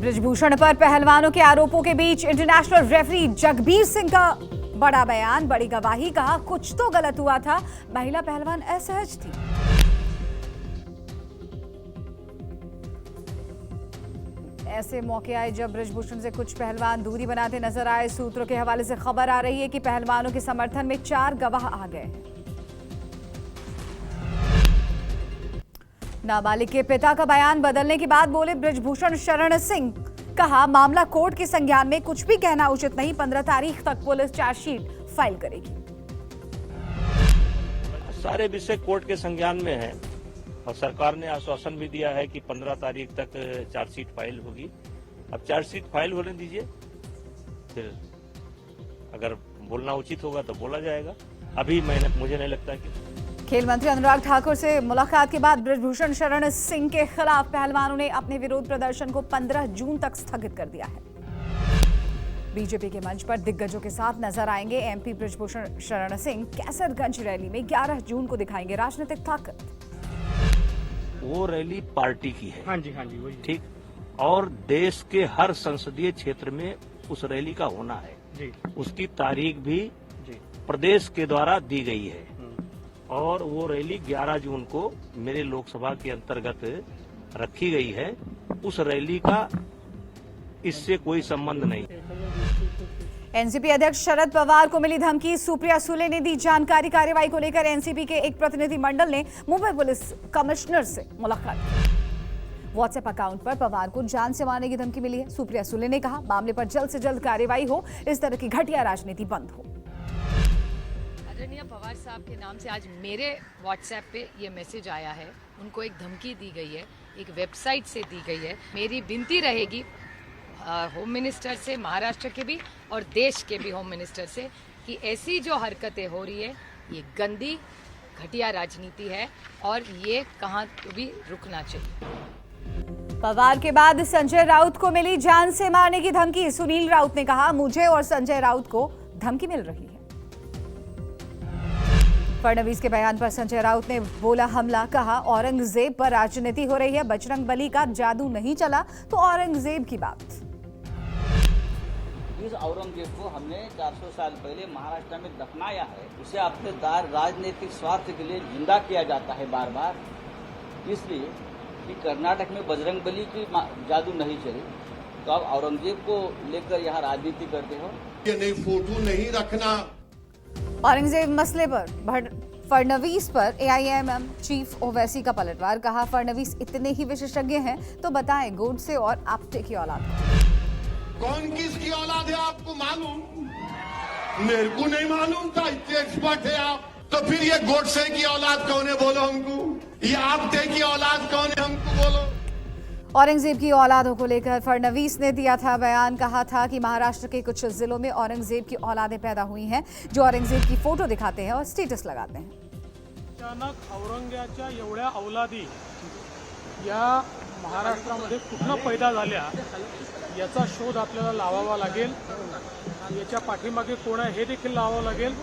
ब्रिजभूषण पर पहलवानों के आरोपों के बीच इंटरनेशनल रेफरी जगबीर सिंह का बड़ा बयान, बड़ी गवाही। कहा कुछ तो गलत हुआ था, महिला पहलवान असहज थी। ऐसे मौके आए जब ब्रिजभूषण से कुछ पहलवान दूरी बनाते नजर आए। सूत्रों के हवाले से खबर आ रही है कि पहलवानों के समर्थन में 4 गवाह आ गए। नाबालिग के पिता का बयान बदलने के बाद बोले ब्रिजभूषण शरण सिंह। कहा मामला कोर्ट के संज्ञान में, कुछ भी कहना उचित नहीं। 15 तारीख तक पुलिस चार्जशीट फाइल करेगी। सारे विषय कोर्ट के संज्ञान में है और सरकार ने आश्वासन भी दिया है कि 15 तारीख तक चार्जशीट फाइल होगी। अब चार्जशीट फाइल होने दीजिए, फिर अगर बोलना उचित होगा तो बोला जाएगा। अभी मुझे नहीं लगता कि। खेल मंत्री अनुराग ठाकुर से मुलाकात के बाद ब्रिजभूषण शरण सिंह के खिलाफ पहलवानों ने अपने विरोध प्रदर्शन को 15 जून तक स्थगित कर दिया है। बीजेपी के मंच पर दिग्गजों के साथ नजर आएंगे एमपी ब्रिजभूषण शरण सिंह। कैसरगंज रैली में 11 जून को दिखाएंगे राजनीतिक ताकत। वो रैली पार्टी की है। हाँ जी वही ठीक, और देश के हर संसदीय क्षेत्र में उस रैली का होना है जी। उसकी तारीख भी जी प्रदेश के द्वारा दी गई है और वो रैली 11 जून को मेरे लोकसभा के अंतर्गत रखी गई है। उस रैली का इससे कोई संबंध नहीं। एनसीपी अध्यक्ष शरद पवार को मिली धमकी, सुप्रिया सुले ने दी जानकारी। कार्रवाई को लेकर एनसीपी के एक प्रतिनिधिमंडल ने मुंबई पुलिस कमिश्नर से मुलाकात की। व्हाट्सएप अकाउंट पर पवार को जान से मारने की धमकी मिली है। सुप्रिया सुले ने कहा मामले पर जल्द से जल्द कार्रवाई हो, इस तरह की घटिया राजनीति बंद हो। आदरणीय पवार साहब के नाम से आज मेरे व्हाट्सएप पे ये मैसेज आया है। उनको एक धमकी दी गई है, एक वेबसाइट से दी गई है। मेरी विनती रहेगी होम मिनिस्टर से, महाराष्ट्र के भी और देश के भी होम मिनिस्टर से, कि ऐसी जो हरकतें हो रही है ये गंदी घटिया राजनीति है और ये कहाँ भी रुकना चाहिए। पवार के बाद संजय राउत को मिली जान से मारने की धमकी। सुनील राउत ने कहा मुझे और संजय राउत को धमकी मिल रही है। फडणवीस के बयान पर संजय राउत ने बोला हमला। कहा औरंगजेब पर राजनीति हो रही है, बजरंग बली का जादू नहीं चला तो औरंगजेब की बात। इस औरंगजेब को हमने 400 साल पहले महाराष्ट्र में दफनाया है। उसे अपने राजनीतिक स्वार्थ के लिए जिंदा किया जाता है बार बार, इसलिए कि कर्नाटक में बजरंग बली की जादू नहीं चली तो आप औरंगजेब को लेकर यहाँ राजनीति करते हो। ये नहीं, फोटो नहीं रखना। औरंगजेब मसले पर फडणवीस पर एआईएमएम चीफ ओवैसी का पलटवार। कहा फडणवीस इतने ही विशेषज्ञ हैं तो बताएं गोडसे और आप्टे की औलाद कौन किसकी औलाद है आपको मालूम? मेरे को नहीं मालूम था, इतने एक्सपर्ट है आप। तो फिर ये गोडसे की औलाद कौन है बोलो हमको, ये आप्टे की औलाद कौन है हमको बोलो। औरंगजेब की औलादों को लेकर फडणवीस ने दिया था बयान। कहा था कि महाराष्ट्र के कुछ जिलों में औरंगजेब की औलादें पैदा हुई हैं जो औरंगजेब की फोटो दिखाते हैं और स्टेटस लगाते हैं। अचानक औरंगजेबाच्या एवढ्या औलादी या महाराष्ट्रामध्ये कुठनं पैदा झाल्या याचा शोध आपल्याला लावावा लागेल। याच्या पाठीमागे कोण आहे हे देखील लावावं लागेल।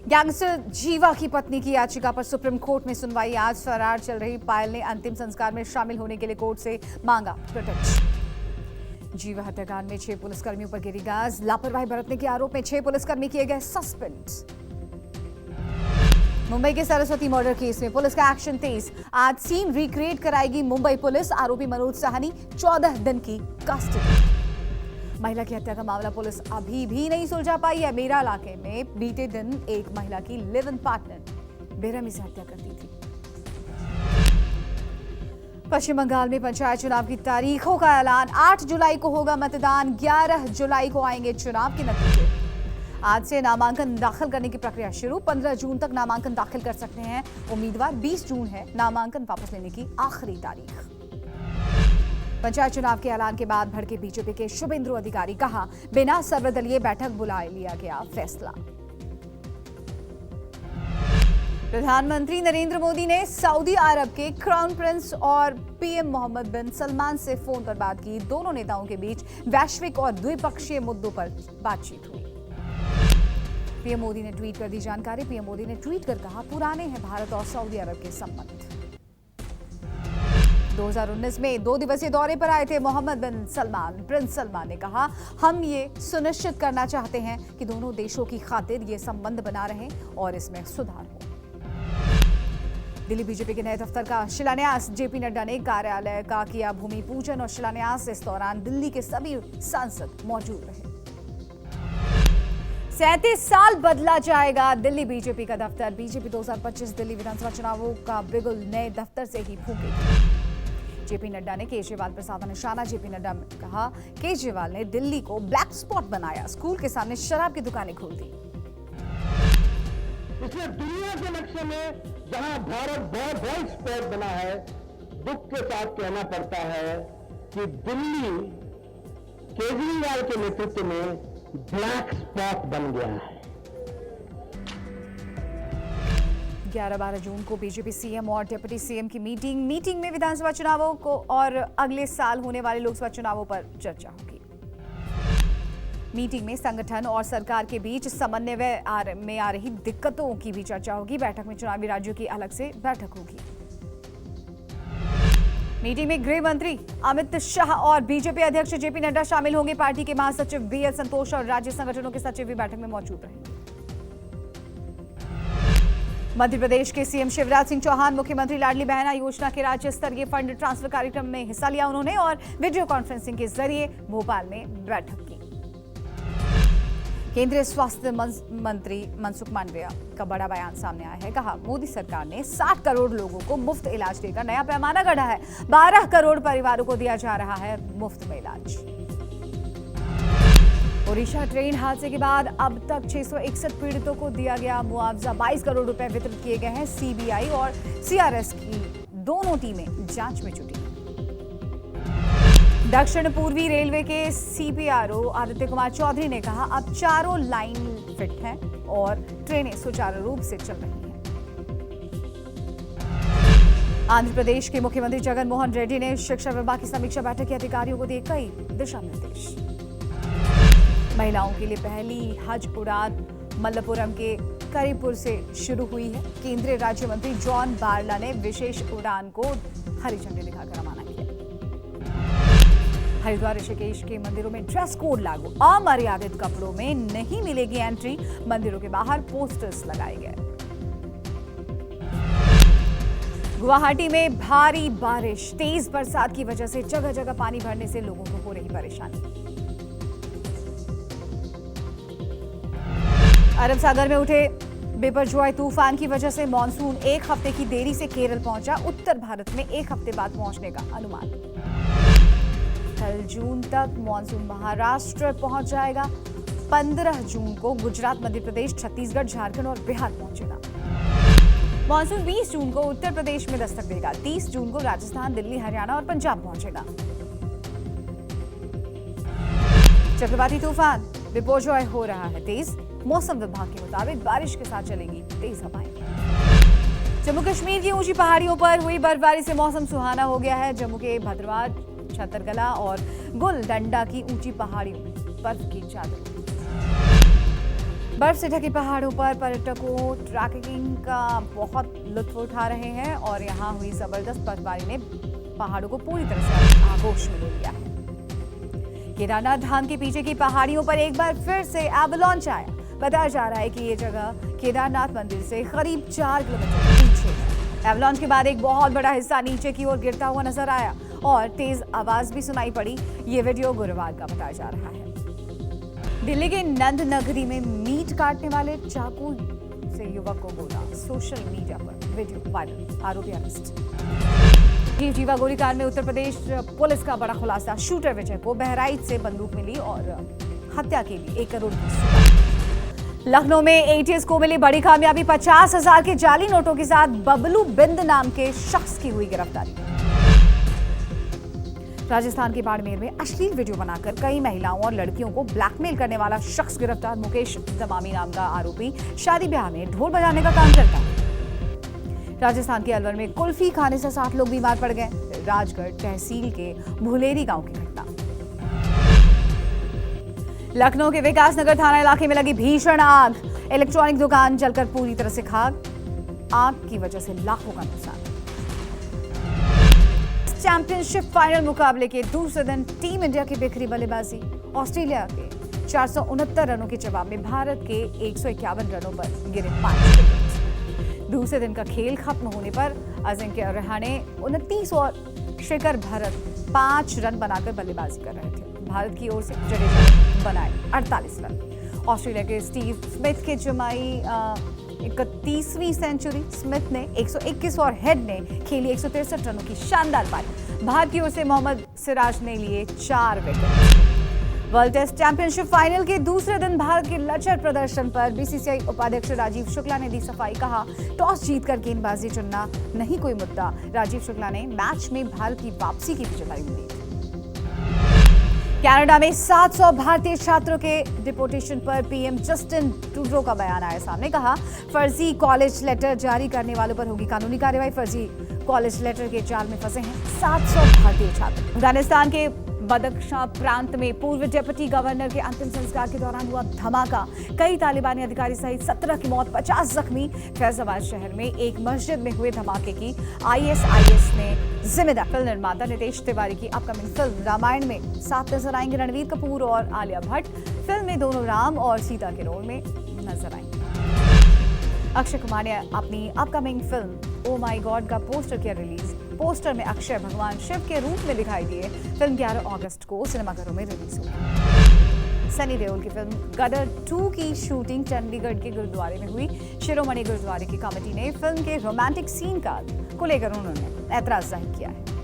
गैंगस्टर जीवा की पत्नी की याचिका पर सुप्रीम कोर्ट में सुनवाई। आज फरार चल रही पायल ने अंतिम संस्कार में शामिल होने के लिए कोर्ट से मांगा प्रोटेक्शन। जीवा हत्याकांड में 6 पुलिसकर्मियों पर गिरी गाज। लापरवाही बरतने के आरोप में 6 पुलिसकर्मी किए गए सस्पेंड। मुंबई के सरस्वती मर्डर केस में पुलिस का एक्शन तेज। आज सीन रिक्रिएट कराएगी मुंबई पुलिस। आरोपी मनोज साहनी 14 दिन की कस्टडी। महिला की हत्या का मामला पुलिस अभी भी नहीं सुलझा पाई है। मेरा इलाके में बीते दिन एक महिला की लिव इन पार्टनर बेरहमी से हत्या कर दी थी। पश्चिम बंगाल में पंचायत चुनाव की तारीखों का ऐलान। 8 जुलाई को होगा मतदान, 11 जुलाई को आएंगे चुनाव के नतीजे। आज से नामांकन दाखिल करने की प्रक्रिया शुरू। 15 जून तक नामांकन दाखिल कर सकते हैं उम्मीदवार। 20 जून है नामांकन वापस लेने की आखिरी तारीख। पंचायत चुनाव के ऐलान के बाद भड़के बीजेपी के शुभेंदु अधिकारी। कहा बिना सर्वदलीय बैठक बुलाए लिया गया फैसला। प्रधानमंत्री नरेंद्र मोदी ने सऊदी अरब के क्राउन प्रिंस और पीएम मोहम्मद बिन सलमान से फोन पर बात की। दोनों नेताओं के बीच वैश्विक और द्विपक्षीय मुद्दों पर बातचीत हुई। पीएम मोदी ने ट्वीट कर दी जानकारी। पीएम मोदी ने ट्वीट कर कहा पुराने हैं भारत और सऊदी अरब के संबंध। 2019 में 2 दिवसीय दौरे पर आए थे मोहम्मद बिन सलमान। प्रिंस सलमान ने कहा, हम ये सुनिश्चित करना चाहते हैं कि दोनों देशों की खातिर ये संबंध बना रहें और इसमें सुधार हो। दिल्ली बीजेपी के नए दफ्तर का शिलान्यास। जेपी नड्डा ने कार्यालय का किया भूमि पूजन और शिलान्यास। इस दौरान दिल्ली के सभी सांसद मौजूद रहे। 37 साल बदला जाएगा दिल्ली बीजेपी का दफ्तर। बीजेपी 2025 दिल्ली विधानसभा चुनावों का बिगुल नए दफ्तर से ही फूंकेगी। जेपी नड्डा ने केजरीवाल पर साधा निशाना। जेपी नड्डा ने कहा, केजरीवाल ने दिल्ली को ब्लैक स्पॉट बनाया, स्कूल के सामने शराब की दुकानें खोल दी। इसलिए दुनिया के नक्शे में जहां भारत बहुत ब्लैक स्पॉट बना है, दुख के साथ कहना पड़ता है कि दिल्ली केजरीवाल के नेतृत्व में ब्लैक स्पॉट बन गया है। 11-12 जून को बीजेपी सीएम और डिप्टी सीएम की मीटिंग में विधानसभा चुनावों को और अगले साल होने वाले लोकसभा चुनावों पर चर्चा होगी। मीटिंग में संगठन और सरकार के बीच समन्वय में आ रही दिक्कतों की भी चर्चा होगी। बैठक में चुनावी राज्यों की अलग से बैठक होगी। मीटिंग में गृह मंत्री अमित शाह और बीजेपी अध्यक्ष जेपी नड्डा शामिल होंगे। पार्टी के महासचिव बीएल संतोष और राज्य संगठनों के सचिव भी बैठक में मौजूद रहेंगे। मध्य प्रदेश के सीएम शिवराज सिंह चौहान मुख्यमंत्री लाडली बहना योजना के राज्य स्तरीय फंड ट्रांसफर कार्यक्रम में हिस्सा लिया उन्होंने और वीडियो कॉन्फ्रेंसिंग के जरिए भोपाल में बैठक की। केंद्रीय स्वास्थ्य मंत्री मनसुख मांडविया का बड़ा बयान सामने आया है। कहा, मोदी सरकार ने 60 करोड़ लोगों को मुफ्त इलाज देकर नया पैमाना गढ़ा है। 12 करोड़ परिवारों को दिया जा रहा है मुफ्त में इलाज। ओडिशा ट्रेन हादसे के बाद अब तक 661 पीड़ितों को दिया गया मुआवजा। 22 करोड़ रुपए वितरित किए गए हैं। सीबीआई और सीआरएस की दोनों टीमें जांच में जुटी। दक्षिण पूर्वी रेलवे के सीपीआरओ आदित्य कुमार चौधरी ने कहा, अब चारों लाइन फिट हैं और ट्रेनें सुचारू रूप से चल रही हैं। आंध्र प्रदेश के मुख्यमंत्री जगन मोहन रेड्डी ने शिक्षा विभाग की समीक्षा बैठक के अधिकारियों को दिए कई दिशा निर्देश। महिलाओं के लिए पहली हज उड़ान मल्लपुरम के करीपुर से शुरू हुई है। केंद्रीय राज्य मंत्री जॉन बारला ने विशेष उड़ान को हरी झंडी दिखाकर रवाना किया। हरिद्वार ऋषिकेश के मंदिरों में ड्रेस कोड लागू। अमर्यादित कपड़ों में नहीं मिलेगी एंट्री। मंदिरों के बाहर पोस्टर्स लगाए गए। गुवाहाटी में भारी बारिश, तेज बरसात की वजह से जगह जगह पानी भरने से लोगों को हो रही परेशानी। अरब सागर में उठे बिपरजॉय तूफान की वजह से मॉनसून एक हफ्ते की देरी से केरल पहुंचा। उत्तर भारत में एक हफ्ते बाद पहुंचने का अनुमान। कल जून तक मॉनसून महाराष्ट्र पहुंच जाएगा। 15 जून को गुजरात, मध्य प्रदेश, छत्तीसगढ़, झारखंड और बिहार पहुंचेगा। मॉनसून 20 जून को उत्तर प्रदेश में दस्तक देगा। 30 जून को राजस्थान, दिल्ली, हरियाणा और पंजाब पहुंचेगा। चक्रवाती तूफान बिपरजॉय हो रहा है तेज। मौसम विभाग के मुताबिक बारिश के साथ चलेंगी तेज हवाएं। जम्मू कश्मीर की ऊंची पहाड़ियों पर हुई बर्फबारी से मौसम सुहाना हो गया है। जम्मू के भद्रवाह, छतरगला और गुलडंडा की ऊंची पहाड़ियों में बर्फ की चादर। बर्फ से ढके पहाड़ों पर पर्यटकों ट्रैकिंग का बहुत लुत्फ उठा रहे हैं और यहां हुई जबरदस्त बर्फबारी ने पहाड़ों को पूरी तरह से आगोश में ले लिया है। केदारनाथ धाम के पीछे की पहाड़ियों पर एक बार फिर से एवलांच आया। बताया जा रहा है कि ये जगह केदारनाथ मंदिर से करीब 4 किलोमीटर पीछे है। एवलांच के बाद एक बहुत बड़ा हिस्सा नीचे की ओर गिरता हुआ नजर आया और तेज आवाज भी सुनाई पड़ी। ये वीडियो गुरुवार का बताया जा रहा है। दिल्ली के नंद नगरी में मीट काटने वाले चाकू से युवक को गोला। सोशल मीडिया पर वीडियो वायरल। आरोपी अरेस्ट। जीवा गोलीकांड में उत्तर प्रदेश पुलिस का बड़ा खुलासा। शूटर विजय को बहराइच से बंदूक मिली और हत्या के लिए 1 करोड़ की। लखनऊ में एटीएस को मिली बड़ी कामयाबी। 50,000 के जाली नोटों के साथ बबलू बिंद नाम के शख्स की हुई गिरफ्तारी। राजस्थान के बाड़मेर में अश्लील वीडियो बनाकर कई महिलाओं और लड़कियों को ब्लैकमेल करने वाला शख्स गिरफ्तार। मुकेश दमामी नाम का आरोपी शादी ब्याह में ढोल बजाने का काम करता है। राजस्थान के अलवर में कुल्फी खाने से 60 लोग बीमार पड़ गए। राजगढ़ तहसील के भुलेरी गांव की घटना। लखनऊ के विकास नगर थाना इलाके में लगी भीषण आग। इलेक्ट्रॉनिक दुकान जलकर पूरी तरह से खाक। आग की वजह से लाखों का नुकसान। चैंपियनशिप फाइनल मुकाबले के दूसरे दिन टीम इंडिया की बिखरी बल्लेबाजी। ऑस्ट्रेलिया के 469 रनों के जवाब में भारत के 151 रनों पर गिरे 5 विकेट। दूसरे दिन का खेल खत्म होने पर अजिंक्य रहाणे 29 और शिखर भरत 5 रन बनाकर बल्लेबाजी कर रहे थे। भारत की ओर से जडेजा ने बनाए 48 रन। ऑस्ट्रेलिया के स्टीव स्मिथ के जमाई 31वीं सेंचुरी। स्मिथ ने 121 और हेड ने खेली 163 रनों की शानदार पारी। भारत की ओर से मोहम्मद सिराज ने लिए 4 wicket. World test championship final के दूसरे दिन भारत के लचर प्रदर्शन पर बीसीसीआई उपाध्यक्ष राजीव शुक्ला ने दी सफाई। कहा, टॉस जीतकर गेंदबाजी चुनना नहीं कोई मुद्दा। राजीव शुक्ला ने मैच में भारत की वापसी की भी जताई उम्मीद। कनाडा में 700 भारतीय छात्रों के डिपोटेशन पर पीएम जस्टिन ट्रूडो का बयान आया सामने। कहा, फर्जी कॉलेज लेटर जारी करने वालों पर होगी कानूनी कार्रवाई। फर्जी कॉलेज लेटर के जाल में फंसे हैं 700 भारतीय छात्र। अफगानिस्तान के बदख्शां प्रांत में पूर्व डिप्टी गवर्नर के अंतिम संस्कार के दौरान हुआ धमाका। कई तालिबानी अधिकारी सहित 17 की मौत, 50 जख्मी। फैजाबाद शहर में एक मस्जिद में हुए धमाके की आईएसआईएस ने जिम्मेदार। फिल्म निर्माता नितेश तिवारी की अपकमिंग फिल्म रामायण में साथ नजर आएंगे रणवीर कपूर और आलिया भट्ट। फिल्म में दोनों राम और सीता के रोल में नजर आएंगे। अक्षय कुमार ने अपनी अपकमिंग फिल्म ओ माई गॉड का पोस्टर किया रिलीज। पोस्टर में अक्षय भगवान शिव के रूप में दिखाई दिए। फिल्म 11 अगस्त को सिनेमाघरों में रिलीज होगी। सनी देओल की फिल्म गदर 2 की शूटिंग चंडीगढ़ के गुरुद्वारे में हुई। शिरोमणि गुरुद्वारे की कमेटी ने फिल्म के रोमांटिक सीन को लेकर उन्होंने ऐतराज जाहिर किया है।